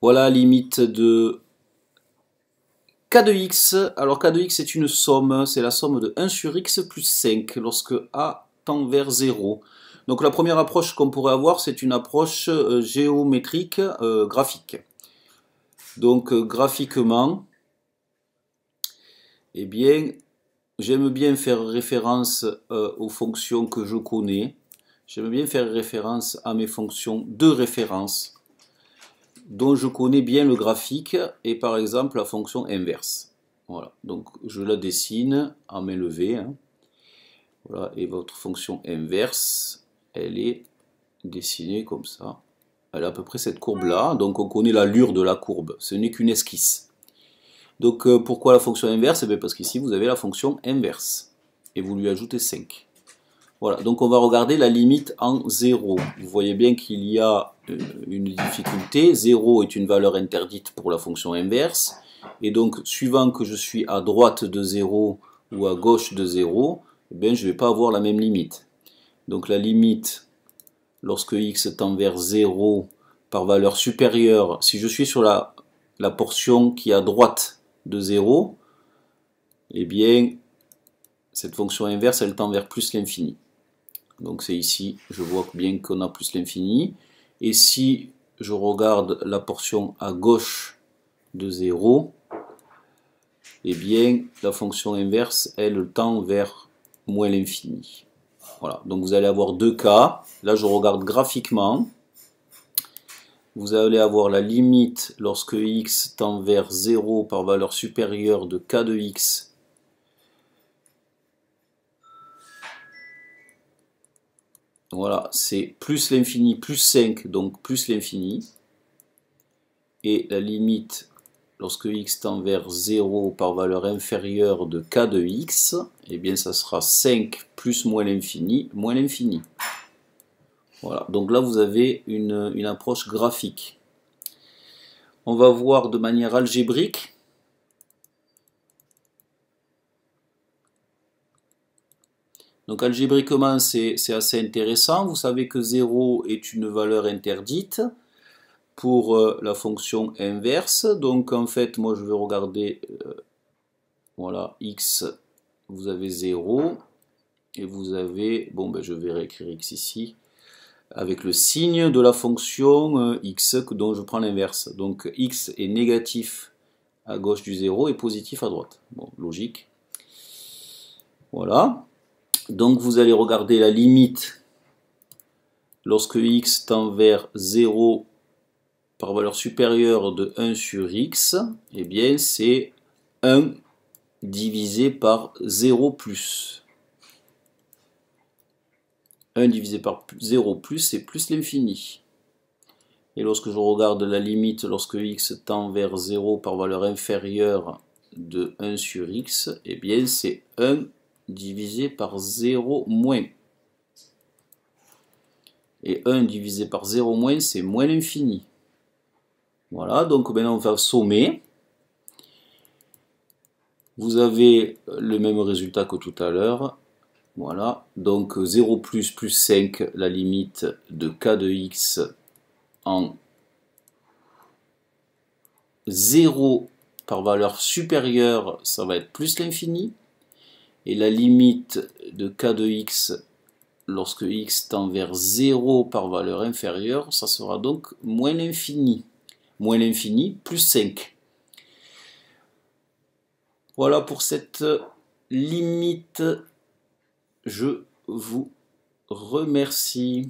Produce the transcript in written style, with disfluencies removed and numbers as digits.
Voilà, limite de k de x. Alors k de x est une somme, c'est la somme de 1 sur x plus 5 lorsque a tend vers 0. Donc la première approche qu'on pourrait avoir, c'est une approche géométrique graphique. Donc graphiquement, eh bien, j'aime bien faire référence aux fonctions que je connais. J'aime bien faire référence à mes fonctions de référence dont je connais bien le graphique et par exemple la fonction inverse. Voilà, donc je la dessine en main levée. Hein. Voilà, et votre fonction inverse, elle est dessinée comme ça. Elle a à peu près cette courbe-là, donc on connaît l'allure de la courbe, ce n'est qu'une esquisse. Donc pourquoi la fonction inverse? Eh bien parce qu'ici vous avez la fonction inverse, et vous lui ajoutez 5. Voilà, donc on va regarder la limite en 0. Vous voyez bien qu'il y a une difficulté. 0 est une valeur interdite pour la fonction inverse. Et donc, suivant que je suis à droite de 0 ou à gauche de 0, eh bien, je ne vais pas avoir la même limite. Donc la limite, lorsque x tend vers 0 par valeur supérieure, si je suis sur la portion qui est à droite de 0, eh bien, cette fonction inverse, elle tend vers plus l'infini. Donc c'est ici, je vois bien qu'on a plus l'infini. Et si je regarde la portion à gauche de 0, eh bien la fonction inverse, elle tend vers moins l'infini. Voilà, donc vous allez avoir deux cas. Là je regarde graphiquement. Vous allez avoir la limite lorsque x tend vers 0 par valeur supérieure de k de x. Voilà, c'est plus l'infini plus 5, donc plus l'infini. Et la limite, lorsque x tend vers 0 par valeur inférieure de k de x, eh bien ça sera 5 plus moins l'infini, moins l'infini. Voilà, donc là vous avez une approche graphique. On va voir de manière algébrique. Donc algébriquement c'est assez intéressant. Vous savez que 0 est une valeur interdite pour la fonction inverse. Donc en fait, moi je vais regarder, voilà, x, vous avez 0, et vous avez, bon ben je vais réécrire x ici, avec le signe de la fonction x dont je prends l'inverse. Donc x est négatif à gauche du 0 et positif à droite. Bon, logique. Voilà. Donc vous allez regarder la limite lorsque x tend vers 0 par valeur supérieure de 1 sur x, eh bien c'est 1 divisé par 0 plus. 1 divisé par 0 plus, c'est plus l'infini. Et lorsque je regarde la limite, lorsque x tend vers 0 par valeur inférieure de 1 sur x, eh bien c'est 1 divisé par 0 moins. Et 1 divisé par 0 moins, c'est moins l'infini. Voilà, donc maintenant on va sommer. Vous avez le même résultat que tout à l'heure. Voilà, donc 0 plus plus 5, la limite de k de x en 0 par valeur supérieure, ça va être plus l'infini. Et la limite de k de x lorsque x tend vers 0 par valeur inférieure, ça sera donc moins l'infini. Moins l'infini plus 5. Voilà pour cette limite. Je vous remercie.